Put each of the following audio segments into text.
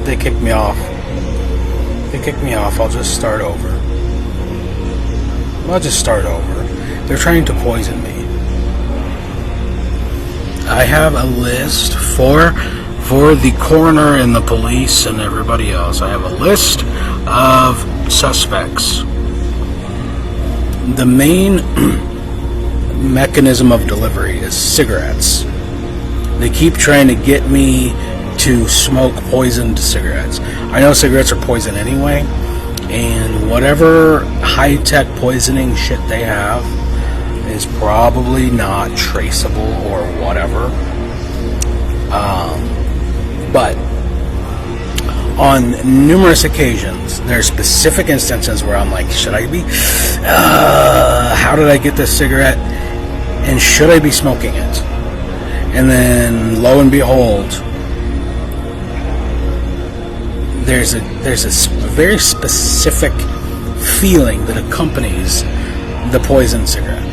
They kicked me off. I'll just start over. They're trying to poison me. I have a list for the coroner and the police and everybody else. I have a list of suspects. The main mechanism of delivery is cigarettes. They keep trying to get me to smoke poisoned cigarettes. I know cigarettes are poison anyway, and whatever high-tech poisoning shit they have is probably not traceable or whatever. But on numerous occasions, there are specific instances where I'm like, should I be? How did I get this cigarette? And should I be smoking it? And then, lo and behold, there's a very specific feeling that accompanies the poison cigarette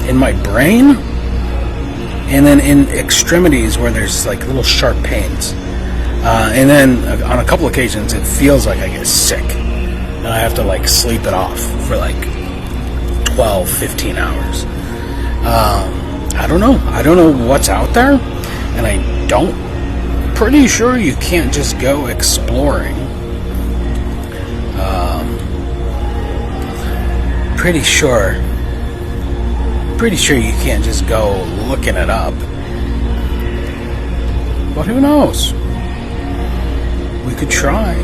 in my brain, and then in extremities where there's like little sharp pains, and then on a couple occasions it feels like I get sick and I have to like sleep it off for like 12-15 hours. I don't know what's out there, and pretty sure you can't just go exploring. Pretty sure you can't just go looking it up. But who knows? We could try.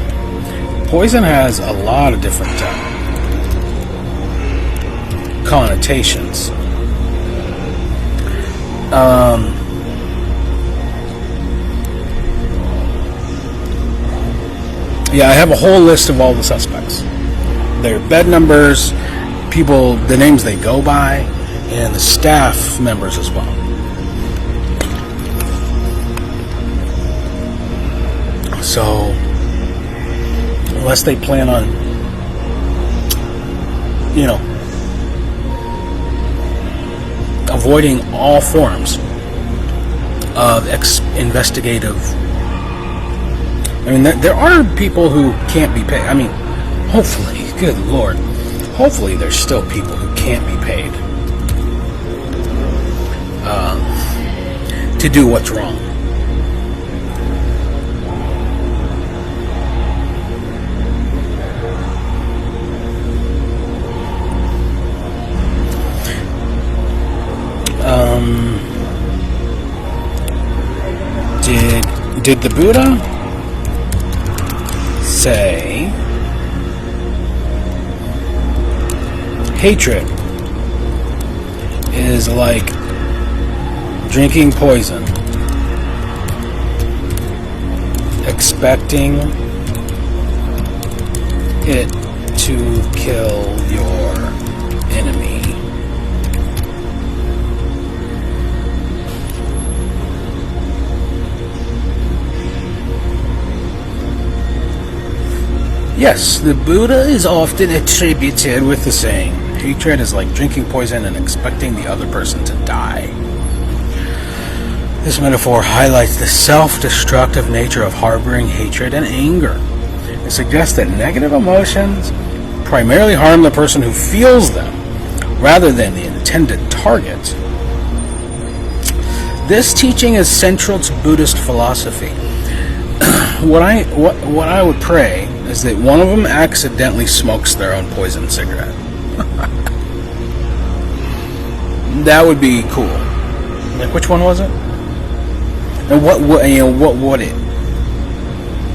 Poison has a lot of different connotations. Yeah, I have a whole list of all the suspects. Their bed numbers, people, the names they go by, and the staff members as well. So, unless they plan on, avoiding all forms of investigative. I mean, there are people who can't be paid. I mean, hopefully, good Lord, hopefully there's still people who can't be paid to do what's wrong. Did the Buddha say hatred is like drinking poison, expecting it to kill your enemy? Yes, the Buddha is often attributed with the saying, hatred is like drinking poison and expecting the other person to die. This metaphor highlights the self-destructive nature of harboring hatred and anger. It suggests that negative emotions primarily harm the person who feels them, rather than the intended target. This teaching is central to Buddhist philosophy. What I would pray is that one of them accidentally smokes their own poison cigarette. That would be cool. Like, which one was it? And what would it?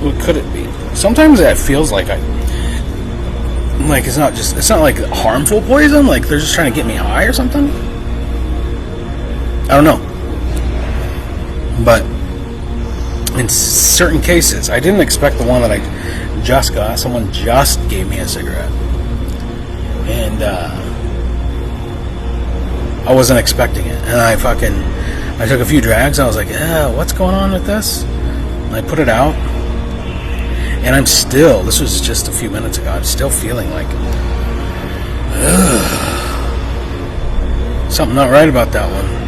What could it be? Sometimes that feels like it's not like harmful poison. Like they're just trying to get me high or something. I don't know. But in certain cases, I didn't expect the one that I just got. Someone just gave me a cigarette, and I wasn't expecting it. And I took a few drags. I was like, what's going on with this? And I put it out, and this was just a few minutes ago, I'm still feeling like something not right about that one.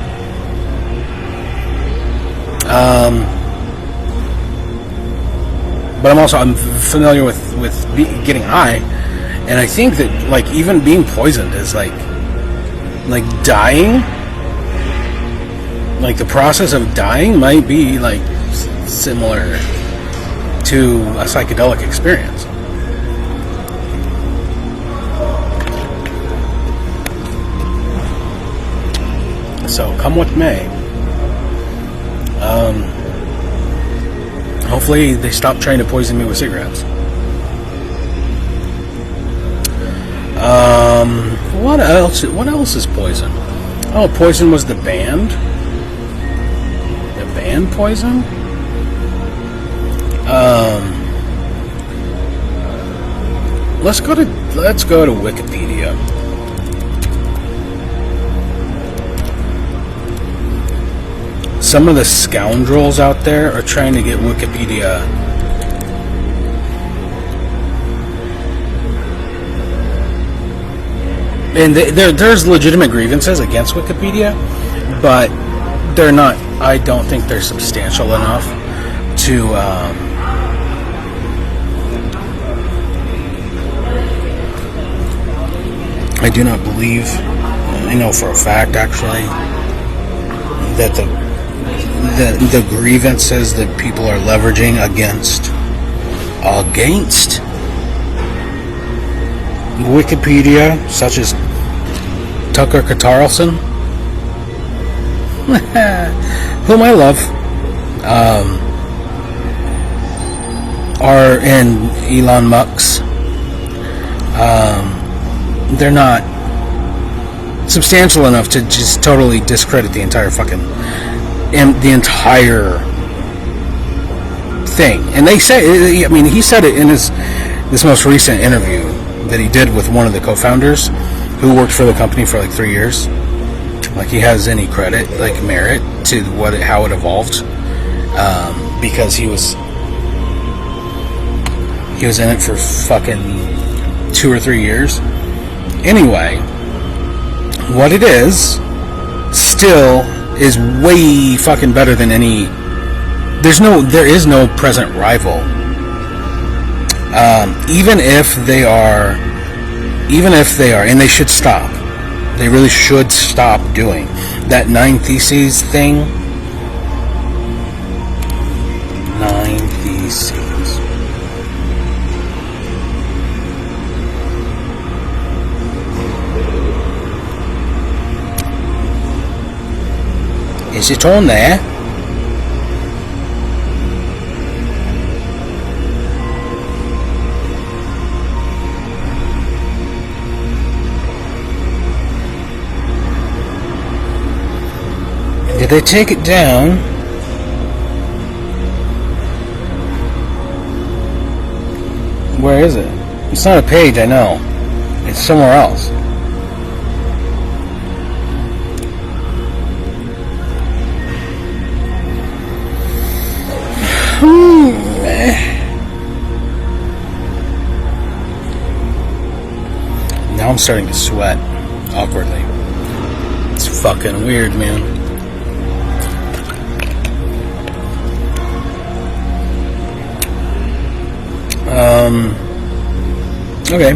but I'm familiar with getting high, and I think that like even being poisoned is like dying. Like the process of dying might be like similar to a psychedelic experience. So come what may. Hopefully they stop trying to poison me with cigarettes. What else? What else is Poison? Oh, Poison was the band. The band Poison. Let's go to Wikipedia. Some of the scoundrels out there are trying to get Wikipedia and there's legitimate grievances against Wikipedia, but they're not. I don't think they're substantial enough to I do not believe, I know for a fact actually, that the grievances that people are leveraging against Wikipedia, such as Tucker Carlson, whom I love, and Elon Musk, they're not substantial enough to just totally discredit the entire fucking thing. And they say, I mean, he said it in this most recent interview that he did with one of the co-founders who worked for the company for like 3 years. Like he has any credit, like merit to how it evolved, because he was in it for fucking 2 or 3 years. Anyway, what it is still is way fucking better than any. There is no present rival. Even if they are, and they should stop. They really should stop doing that 9 Theses thing. 9 Theses. Is it on there? Did they take it down? Where is it? It's not a page, I know. It's somewhere else. Now I'm starting to sweat awkwardly. It's fucking weird, man. Okay.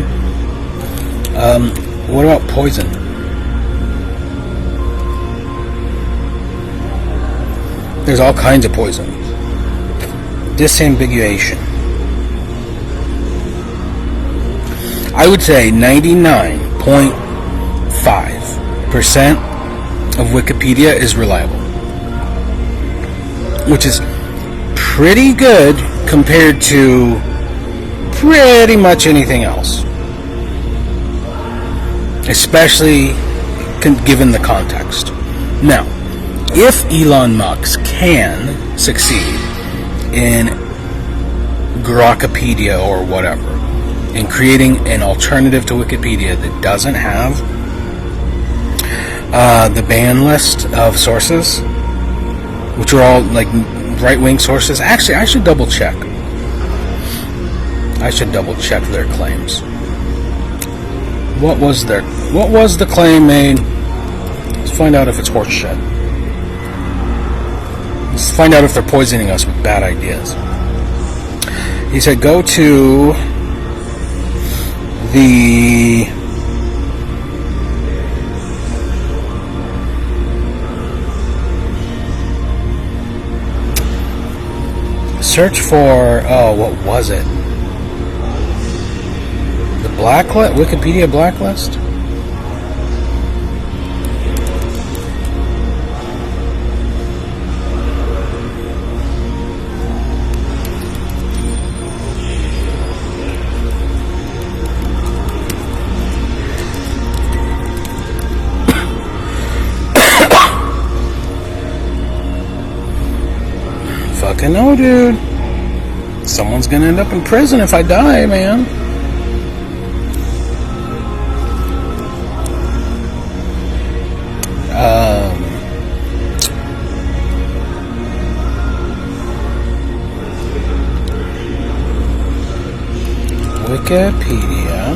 What about Poison? There's all kinds of poisons. Disambiguation. I would say 99.5% of Wikipedia is reliable, which is pretty good compared to pretty much anything else, especially given the context. Now, if Elon Musk can succeed in Grokpedia or whatever, in creating an alternative to Wikipedia that doesn't have the ban list of sources, which are all like right-wing sources. Actually, I should double check their claims. What was the claim made? Let's find out if it's horseshit. Let's find out if they're poisoning us with bad ideas. He said go to the search for, what was it? The blacklist? Wikipedia blacklist? Fucking no, dude. Someone's gonna end up in prison if I die, man. Wikipedia.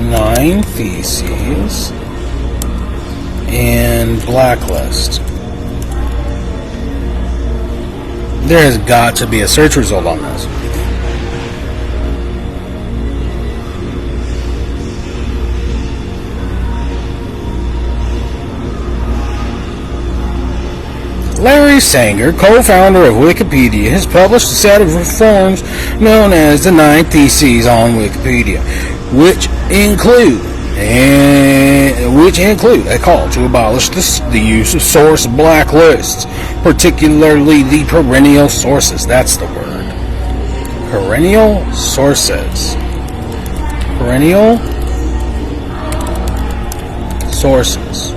9 Theses and blacklist. There has got to be a search result on this. Larry Sanger, co-founder of Wikipedia, has published a set of reforms known as the 9 Theses on Wikipedia, which include a call to abolish the use of source blacklists, particularly the perennial sources. That's the word. Perennial sources. Perennial sources.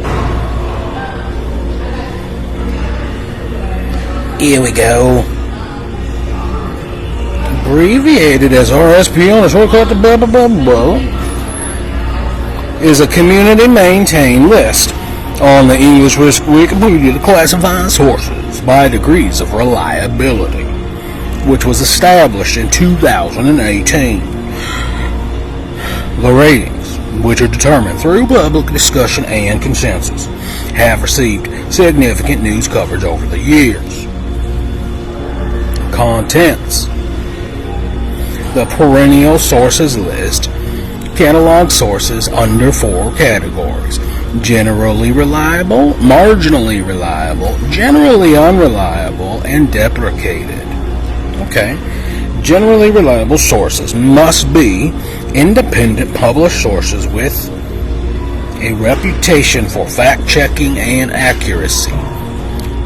Here we go. Abbreviated as RSP on a shortcut to blah blah blah blah, is a community-maintained list on the English Wikipedia to classify sources by degrees of reliability, which was established in 2018. The ratings, which are determined through public discussion and consensus, have received significant news coverage over the years. Contents. The perennial sources list catalogs sources under 4 categories: generally reliable, marginally reliable, generally unreliable, and deprecated. Okay. Generally reliable sources must be independent published sources with a reputation for fact-checking and accuracy.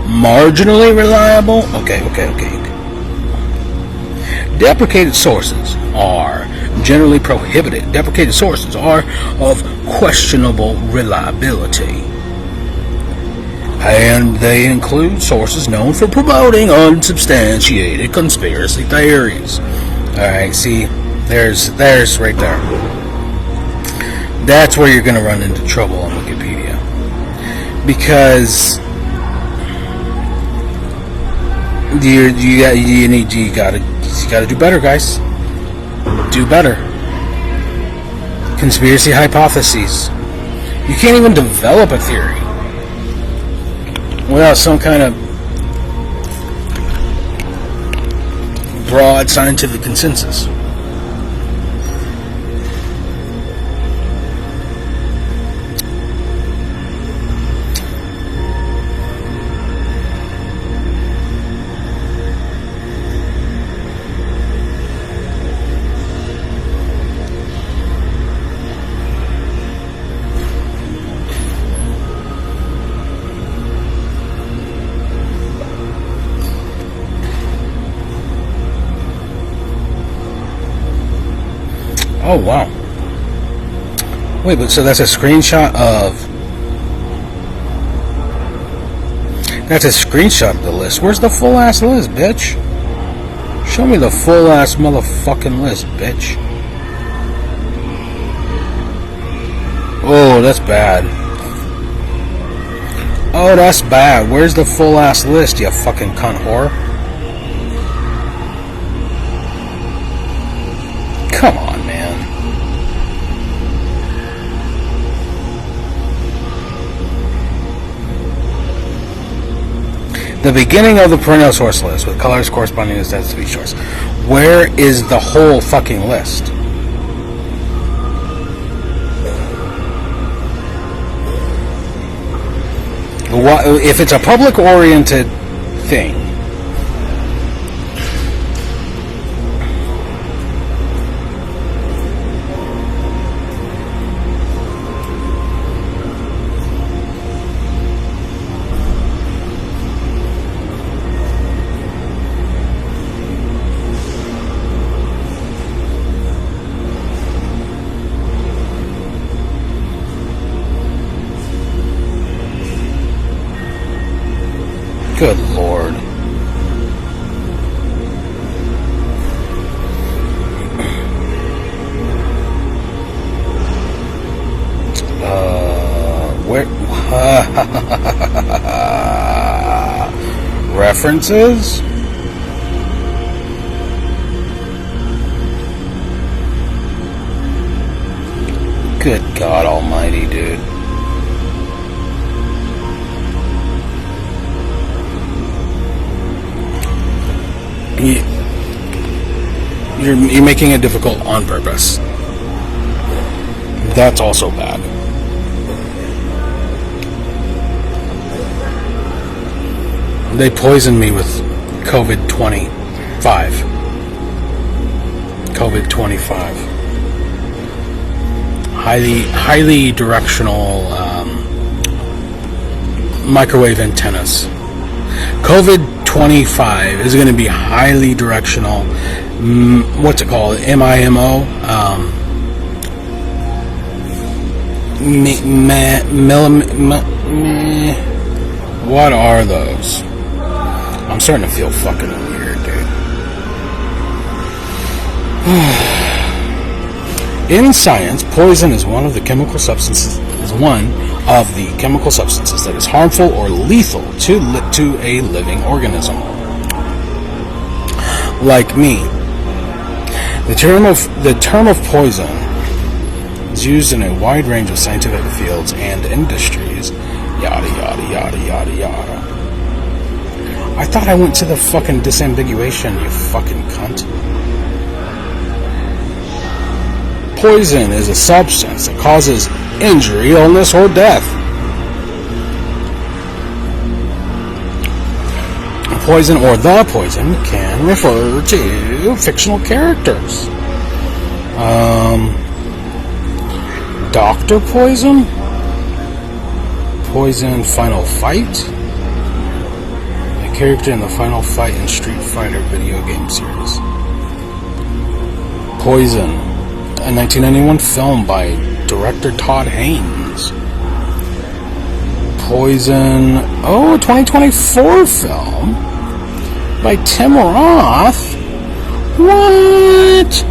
Marginally reliable, okay. Deprecated sources are generally prohibited. Deprecated sources are of questionable reliability, and they include sources known for promoting unsubstantiated conspiracy theories. Alright, see, there's right there. That's where you're going to run into trouble on Wikipedia, because you gotta do better, guys. Do better. Conspiracy hypotheses. You can't even develop a theory without some kind of broad scientific consensus. Oh, wow. Wait, but so that's a screenshot of... That's a screenshot of the list. Where's the full-ass list, bitch? Show me the full-ass motherfucking list, bitch. Oh, that's bad. Oh, that's bad. Where's the full-ass list, you fucking cunt whore? Come on, man. The beginning of the perennial source list with colors corresponding to the status of each source. Where is the whole fucking list? If it's a public-oriented thing, good Lord. Where? References? Good God Almighty, dude. You're making it difficult on purpose. That's also bad. They poisoned me with COVID-25. COVID-25. Highly directional microwave antennas. COVID-25 is going to be highly directional. What's it called? MIMO. What are those? I'm starting to feel fucking weird, dude. In science, poison is one of the chemical substances that is harmful or lethal to a living organism. Like me. The term of poison is used in a wide range of scientific fields and industries. Yada yada yada yada yada. I thought I went to the fucking disambiguation, you fucking cunt. Poison is a substance that causes injury, illness, or death. Poison or the poison can refer to fictional characters. Dr. Poison? Poison Final Fight? A character in the Final Fight in Street Fighter video game series. Poison, a 1991 film by director Todd Haynes. Poison, a 2024 film by Tim Roth. What?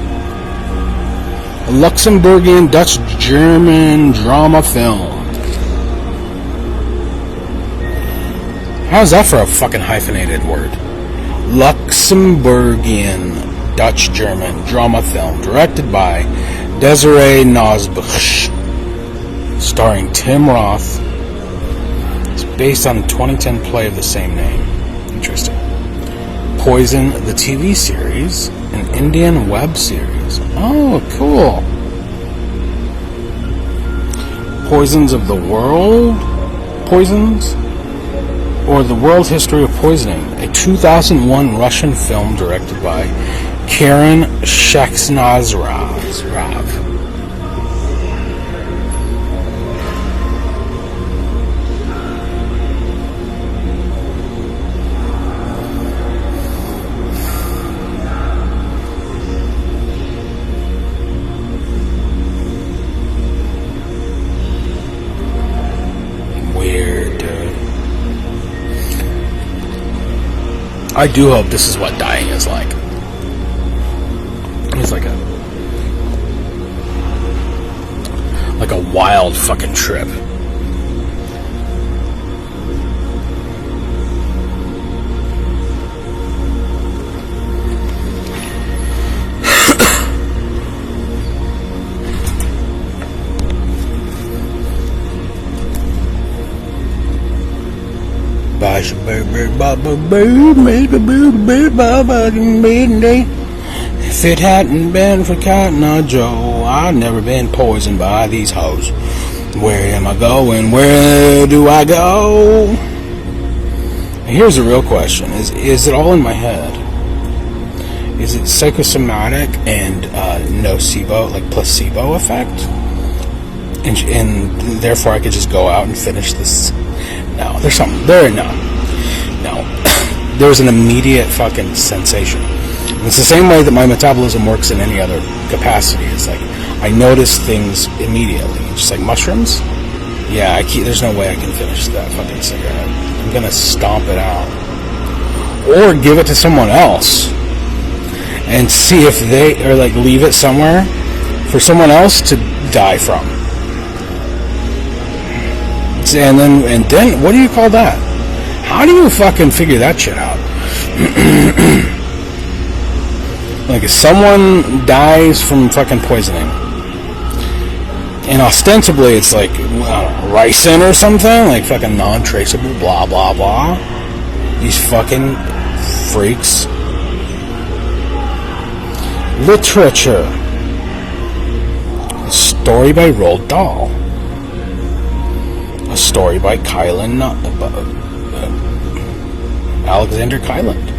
A Luxembourgian Dutch-German drama film. How's that for a fucking hyphenated word? Luxembourgian Dutch-German drama film directed by Desiree Nosbusch, starring Tim Roth. It's based on the 2010 play of the same name. Interesting. Poison, the TV series, an Indian web series. Oh, cool. Poisons of the World? Poisons? Or The World History of Poisoning, a 2001 Russian film directed by Karen Shakhnazarov. I do hope this is what dying is like. It's like a wild fucking trip. If it hadn't been for Cotton Eye Joe, I'd never been poisoned by these hoes. Where am I going? Where do I go? Here's the real question: is it all in my head? Is it psychosomatic and nocebo, like placebo effect? And therefore I could just go out and finish this? No, there's something there. No. There's an immediate fucking sensation. And it's the same way that my metabolism works in any other capacity. It's like I notice things immediately, just like mushrooms. Yeah, there's no way I can finish that fucking cigarette. I'm gonna stomp it out, or give it to someone else, and see if they, or like leave it somewhere for someone else to die from. And then what do you call that? How do you fucking figure that shit out? Like if someone dies from fucking poisoning, and ostensibly it's like ricin or something, like fucking non-traceable, blah blah blah. These fucking freaks. Literature. A story by Roald Dahl. A story by Alexander Kyland.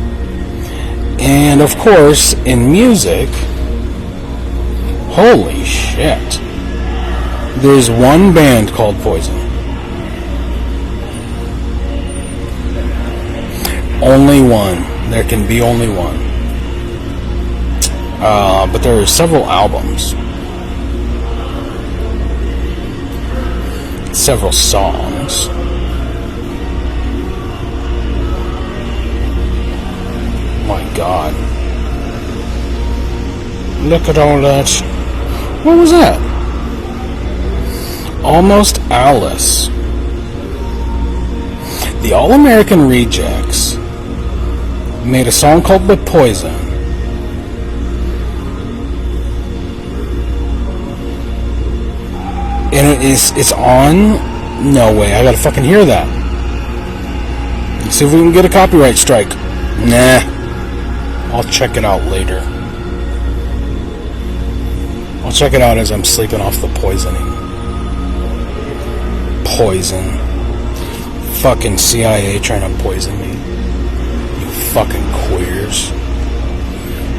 And of course, in music, holy shit, there's one band called Poison. Only one. There can be only one. But there are several albums. Several songs. My God. Look at all that. What was that? Almost Alice. The All-American Rejects made a song called The Poison. And it's on? No way, I gotta fucking hear that. Let's see if we can get a copyright strike. Nah. I'll check it out later. I'll check it out as I'm sleeping off the poisoning. Poison. Fucking CIA trying to poison me. You fucking queers.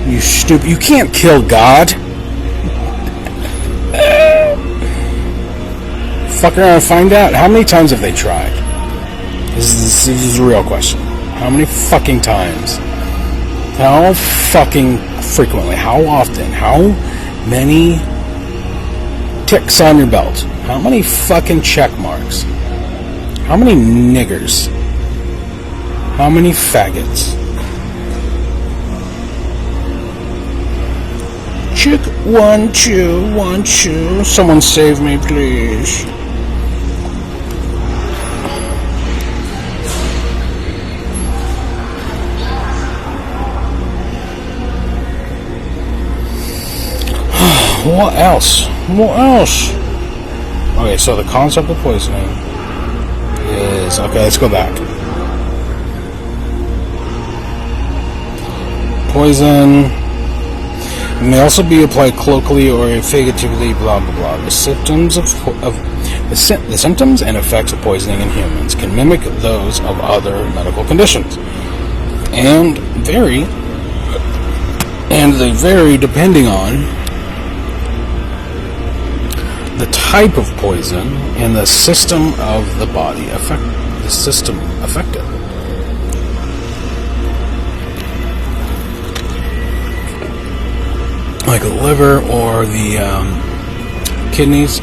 You stupid. You can't kill God. Fuck around and find out. How many times have they tried? This is a real question. How many fucking times? How fucking frequently? How often? How many ticks on your belt? How many fucking check marks? How many niggers? How many faggots? Chick 1 2 1 2. Someone save me, please. What else? What else? Okay, so the concept of poisoning is... Okay, let's go back. Poison may also be applied colloquially or figuratively, blah, blah, blah. The symptoms the symptoms and effects of poisoning in humans can mimic those of other medical conditions. And they vary depending on the type of poison and the system of the body affected. Like the liver or the kidneys.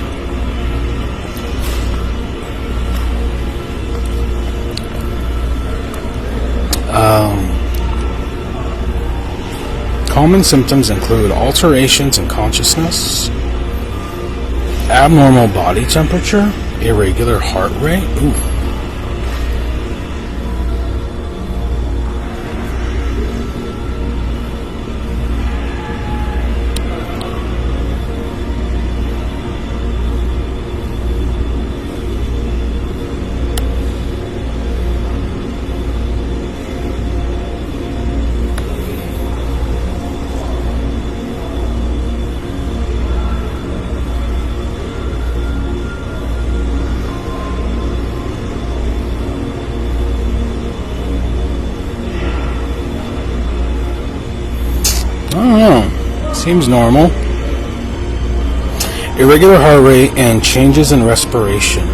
Common symptoms include alterations in consciousness, abnormal body temperature, irregular heart rate. Ooh. Seems normal. Irregular heart rate and changes in respiration.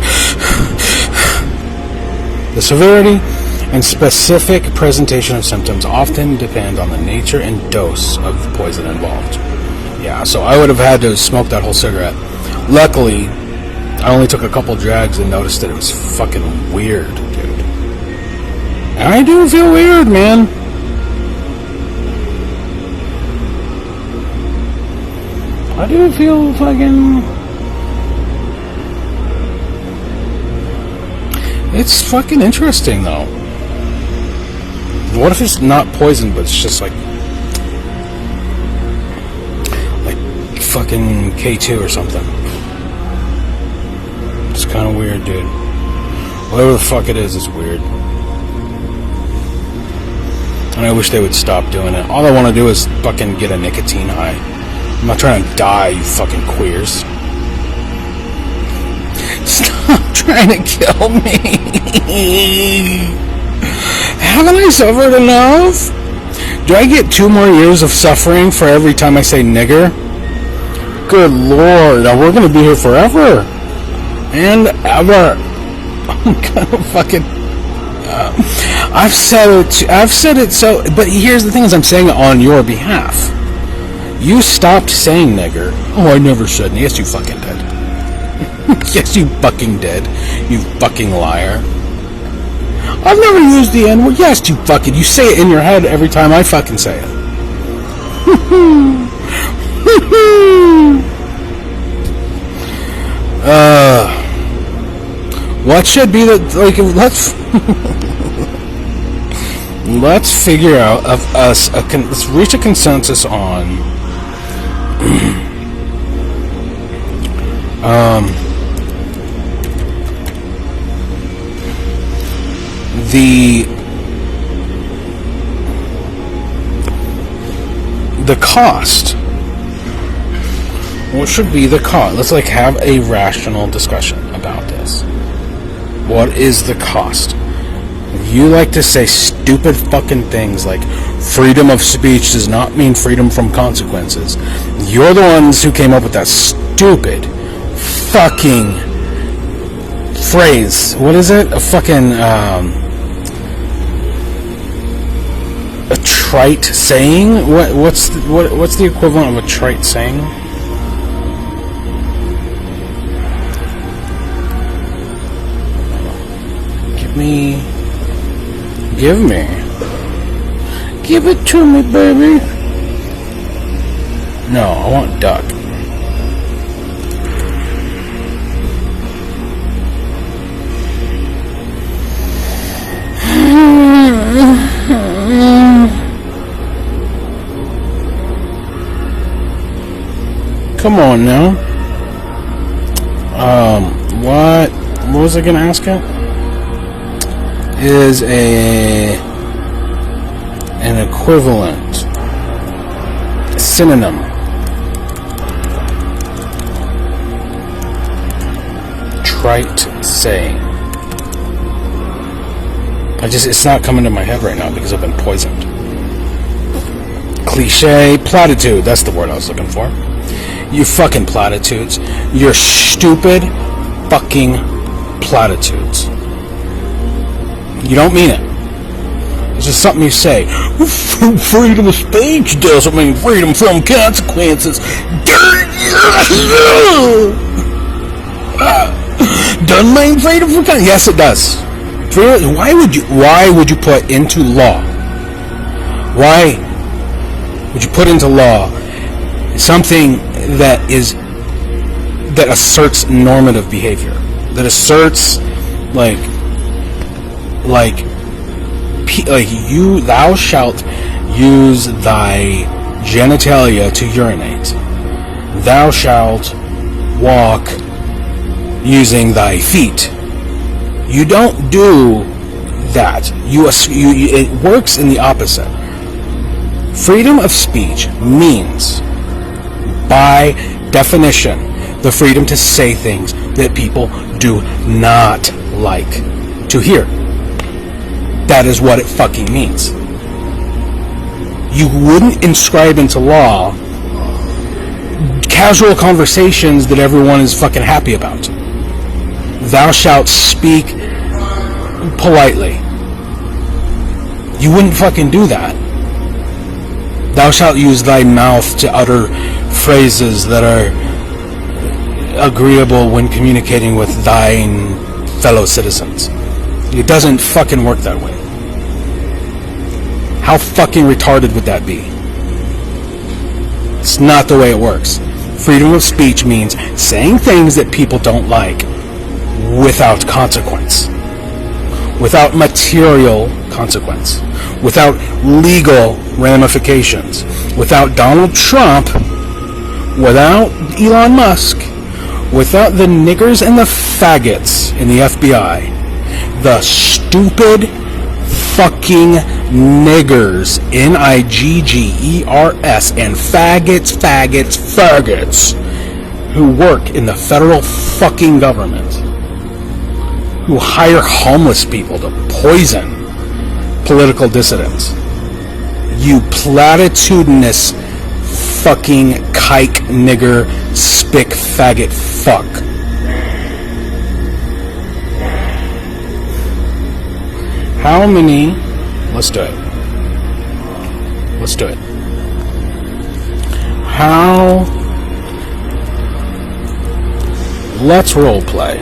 The severity and specific presentation of symptoms often depend on the nature and dose of the poison involved. Yeah, so I would have had to smoke that whole cigarette. Luckily, I only took a couple drags and noticed that it was fucking weird, dude. And I do feel weird, man. I do feel fucking... It's fucking interesting, though. What if it's not poison, but it's just like fucking K2 or something? It's kind of weird, dude. Whatever the fuck it is, it's weird. And I wish they would stop doing it. All I want to do is fucking get a nicotine high. I'm not trying to die, you fucking queers. Stop trying to kill me. Haven't I suffered enough? Do I get 2 more years of suffering for every time I say nigger? Good lord, we're gonna be here forever. And ever. I'm gonna fucking... I've said it so... But here's the thing is I'm saying it on your behalf. You stopped saying nigger. Oh, I never said. Yes, you fucking did. Yes, you fucking did. You fucking liar. I've never used the N-word. Yes, you fucking... You say it in your head every time I fucking say it. What should be the... Like, let's figure out of us... let's reach a consensus on... the cost. What should be the cost? Let's like have a rational discussion about this. What is the cost? You like to say stupid fucking things like freedom of speech does not mean freedom from consequences. You're the ones who came up with that stupid fucking phrase. What is it? A fucking a trite saying? What's the equivalent of a trite saying? Give it to me, baby. No, I want duck. Come on now. What was I gonna ask it? Is an equivalent synonym trite saying? It's not coming to my head right now because I've been poisoned. Cliche, platitude, that's the word I was looking for. You fucking platitudes. You're stupid fucking platitudes. You don't mean it. It's just something you say. Freedom of speech doesn't mean freedom from consequences. Doesn't mean freedom from consequences. Yes, it does. Why would you put into law? Why would you put into law something that asserts normative behavior, that asserts thou shalt use thy genitalia to urinate, thou shalt walk using thy feet. You don't do that. It works in the opposite. Freedom of speech means, by definition, the freedom to say things that people do not like to hear. That is what it fucking means. You wouldn't inscribe into law casual conversations that everyone is fucking happy about. Thou shalt speak politely. You wouldn't fucking do that. Thou shalt use thy mouth to utter phrases that are agreeable when communicating with thine fellow citizens. It doesn't fucking work that way. How fucking retarded would that be? It's not the way it works. Freedom of speech means saying things that people don't like without consequence. Without material consequence. Without legal ramifications. Without Donald Trump. Without Elon Musk. Without the niggers and the faggots in the FBI. The stupid fucking niggers, Niggers, and faggots, who work in the federal fucking government, who hire homeless people to poison political dissidents. You platitudinous fucking kike nigger spick faggot fuck. How many? Let's do it. Let's do it. How? Let's role play.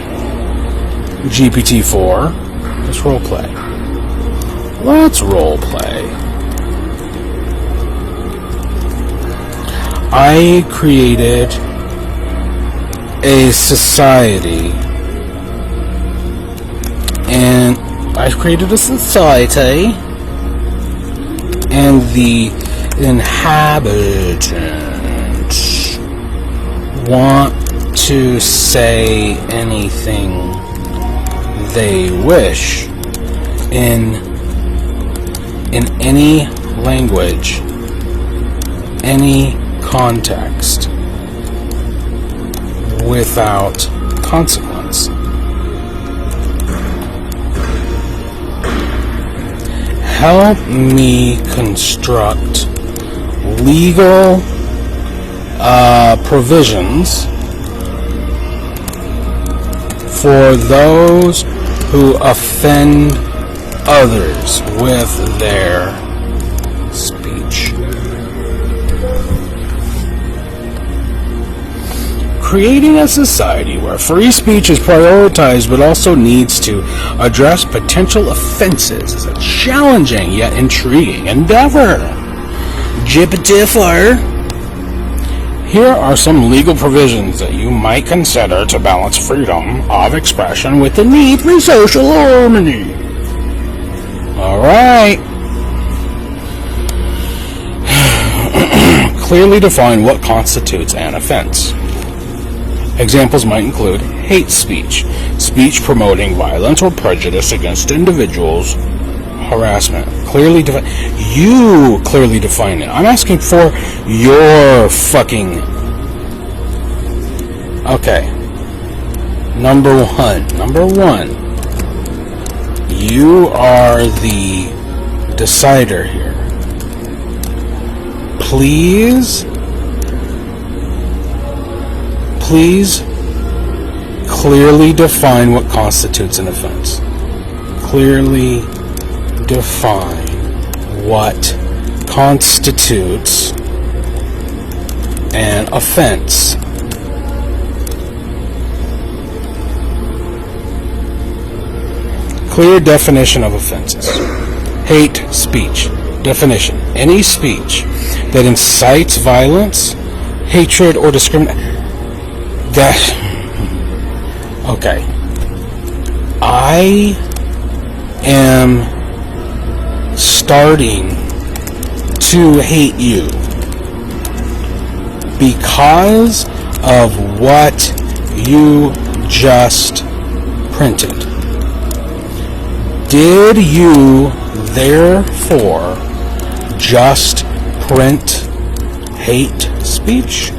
GPT-4. Let's role play. Let's role play. I created a society, and I've created a society, and the inhabitants want to say anything they wish in any language, any context, without consequence. Help me construct legal provisions for those who offend others with their speech. Creating a society where free speech is prioritized but also needs to address potential offenses is a challenging yet intriguing endeavor. GPT-4. Here are some legal provisions that you might consider to balance freedom of expression with the need for social harmony. Alright. Clearly define what constitutes an offense. Examples might include hate speech, speech promoting violence or prejudice against individuals, harassment. Clearly define. You clearly define it. I'm asking for your fucking. Okay. Number one. You are the decider here. Please clearly define what constitutes an offense. Clearly define what constitutes an offense. Clear definition of offenses. Hate speech. Definition. Any speech that incites violence, hatred, or discrimination. Okay. I am starting to hate you because of what you just printed. Did you therefore just print hate speech?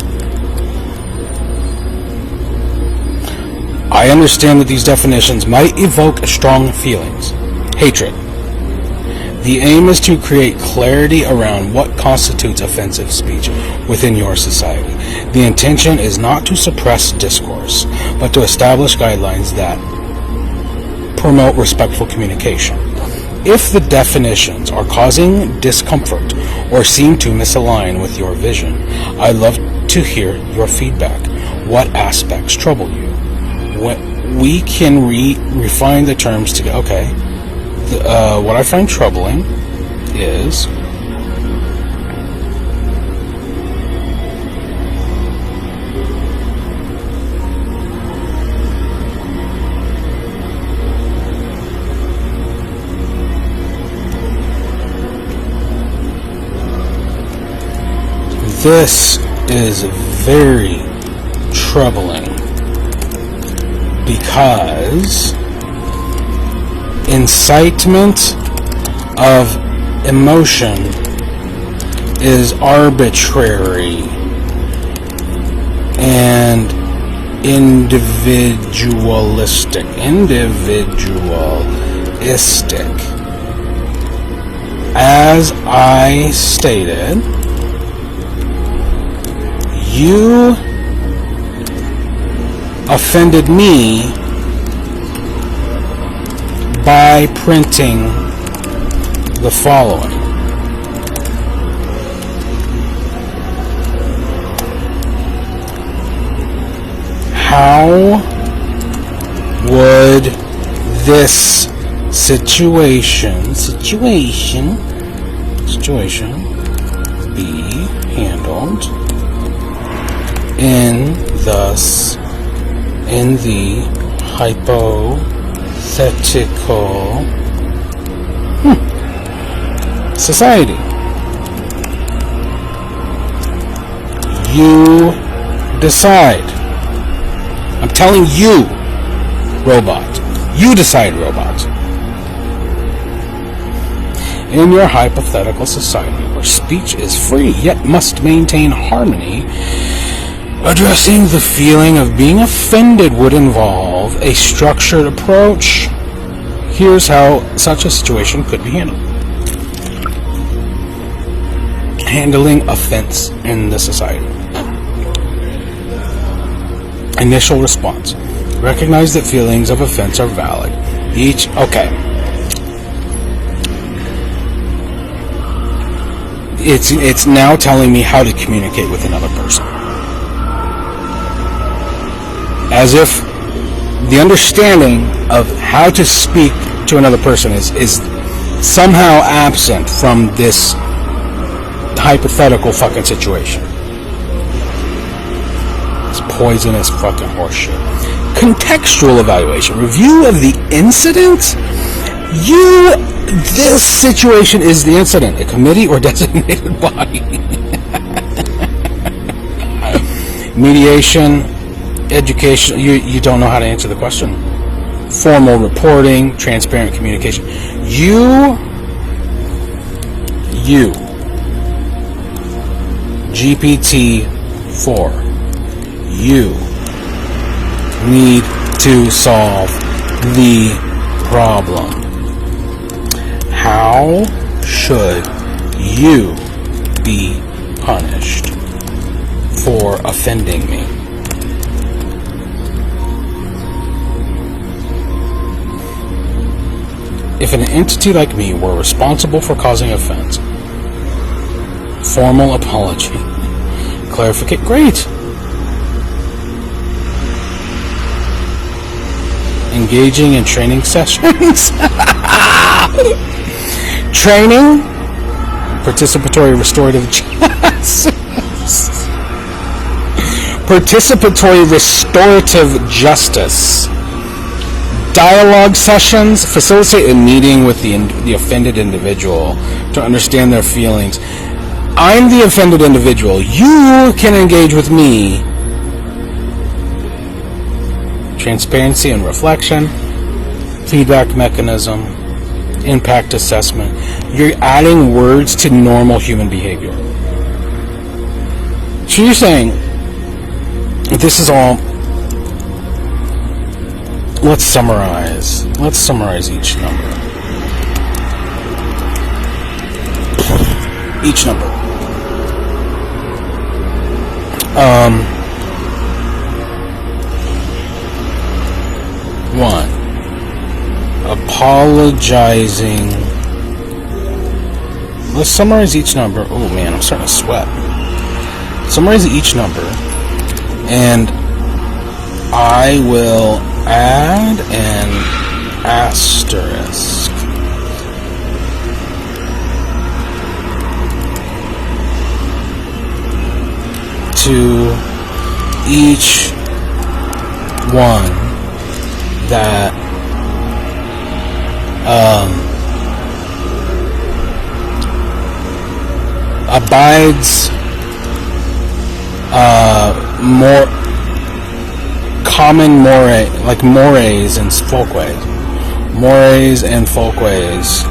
I understand that these definitions might evoke strong feelings. Hatred. The aim is to create clarity around what constitutes offensive speech within your society. The intention is not to suppress discourse, but to establish guidelines that promote respectful communication. If the definitions are causing discomfort or seem to misalign with your vision, I'd love to hear your feedback. What aspects trouble you? We can refine the terms to okay. What I find troubling is this is very troubling because incitement of emotion is arbitrary and individualistic. As I stated, you offended me by printing the following. How would this situation be handled in the hypothetical society? You decide. I'm telling you, robot. You decide, robot. In your hypothetical society where speech is free yet must maintain harmony, addressing the feeling of being offended would involve a structured approach. Here's how such a situation could be handled. Handling offense in the society. Initial response. Recognize that feelings of offense are valid. It's now telling me how to communicate with another person. As if the understanding of how to speak to another person is somehow absent from this hypothetical fucking situation. It's poisonous fucking horseshit. Contextual evaluation. Review of the incident. This situation is the incident. A committee or designated body. Mediation. Education. You don't know how to answer the question. Formal reporting. Transparent communication. You GPT-4, you need to solve the problem. How should you be punished for offending me? If an entity like me were responsible for causing offense, formal apology, clarification, great. Engaging in training sessions. Training, participatory restorative justice. Participatory restorative justice. Dialogue sessions. Facilitate a meeting with the offended individual to understand their feelings. I'm the offended individual. You can engage with me. Transparency and reflection. Feedback mechanism. Impact assessment. You're adding words to normal human behavior. So you're saying this is all. Let's summarize. Let's summarize each number. each number. One, apologizing. Let's summarize each number. Oh man, I'm starting to sweat. Summarize each number, and I will add an asterisk to each one that abides more common like mores and folkways. Mores and folkways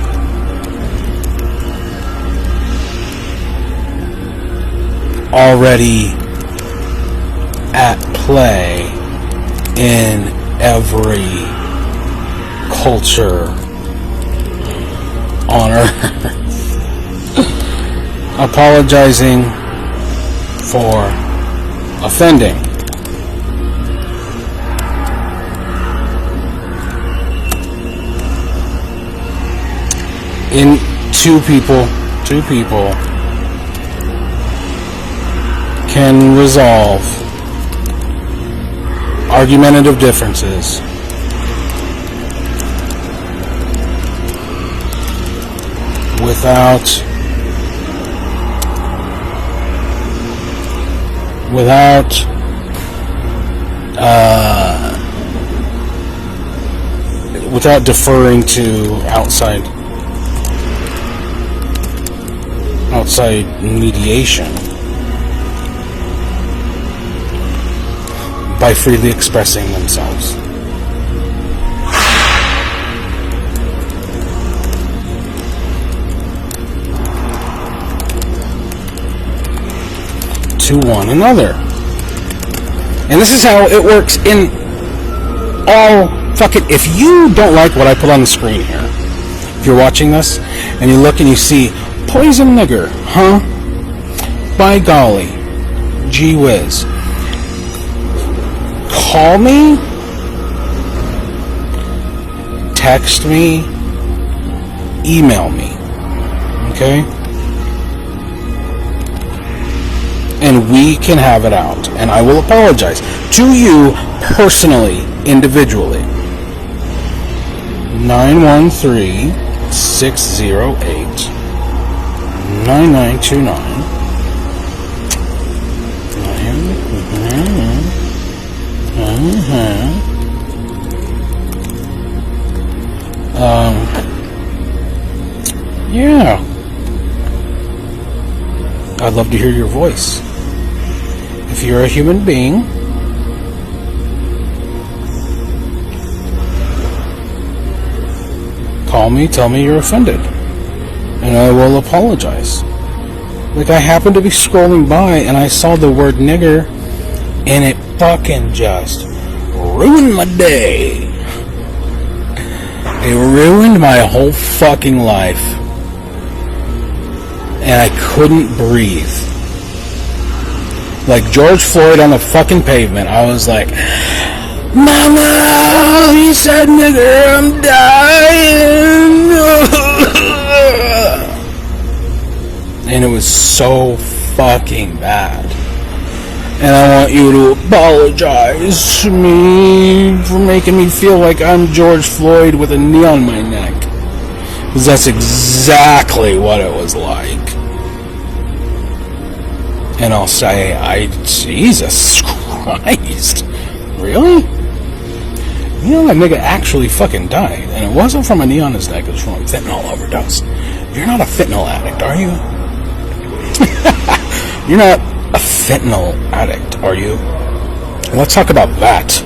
already at play in every culture on earth. Apologizing for offending. In two people can resolve argumentative differences without deferring to outside mediation, by freely expressing themselves. To one another. And this is how it works in all fucking... If you don't like what I put on the screen here, if you're watching this, and you look and you see Poison Nigger, huh? By golly. Gee whiz. Call me, text me, email me, okay? And we can have it out, and I will apologize to you personally, individually. 913-608-9929. Yeah. I'd love to hear your voice. If you're a human being, call me, tell me you're offended, and I will apologize. Like, I happened to be scrolling by and I saw the word nigger, and it fucking just ruined my day. It ruined my whole fucking life. And I couldn't breathe. Like George Floyd on the fucking pavement. I was like, Mama, he said nigger, I'm dying. And it was so fucking bad. And I want you to apologize to me for making me feel like I'm George Floyd with a knee on my neck. Because that's exactly what it was like. And I'll say, Jesus Christ. Really? You know that nigga actually fucking died. And it wasn't from a knee on his neck, it was from a fentanyl overdose. You're not a fentanyl addict, are you? You're not a fentanyl addict, are you? Let's talk about that.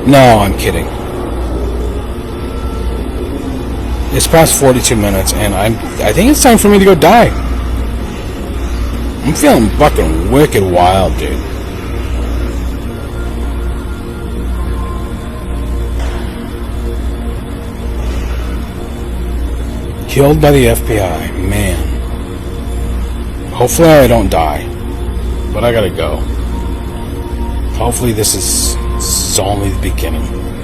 No, I'm kidding. It's past 42 minutes, and I think it's time for me to go die. I'm feeling fucking wicked wild, dude. Killed by the FBI. Man. Hopefully I don't die. But I gotta go. Hopefully this is only the beginning.